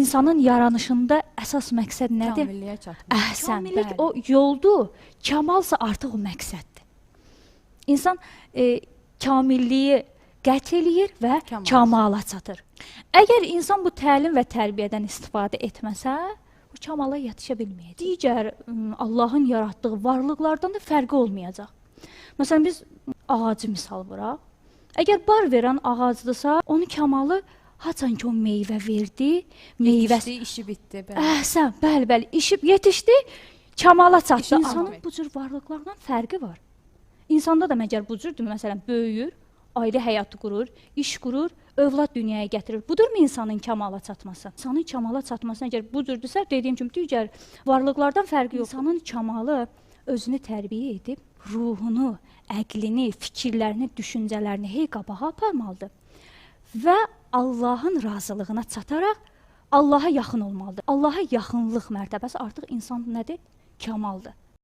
insanın yaranışında əsas məqsəd nədir? Kamilliyə çatmaq. Əhsən, Kamillik o yoldur. Kamalsa artıq o məqsəddir. İnsan kamilliyi qət eləyir və kamala çatır. Əgər insan bu təlim və tərbiyədən istifadə etməsə, o kamala yetişə bilməyəcək. Digər Allahın yaratdığı varlıqlardan da fərqi olmayacaq. Məsələn, biz ağacı misal vuraq. Əgər bar verən ağacdırsa, onun kamalı haçan ki o meyvə verdi, Yetişdi, işi bitdi. Əhsən, bəli, işi yetişdi, kamala çatdı. İnsanın aldı. bu cür varlıqlardan fərqi var. İnsanda da məgər bu cürdür, məsələn, böyüyür, ailə həyatı qurur, iş qurur, övlad dünyaya gətirir. Budurmu insanın kamala çatması? İnsanın kamala çatması əgər bu cürdürsə, dediyim kimi digər varlıqlardan fərqi yox. İnsanın kamalı özünü tərbiyə edib, ruhunu, əqlini, fikirlərini, düşüncələrini hey qabağa aparmalıdır. Və Allahın razılığına çataraq Allaha yaxın olmalıdır. Allaha yaxınlıq mərtəbəsi artıq insan nədir? Kamaldır.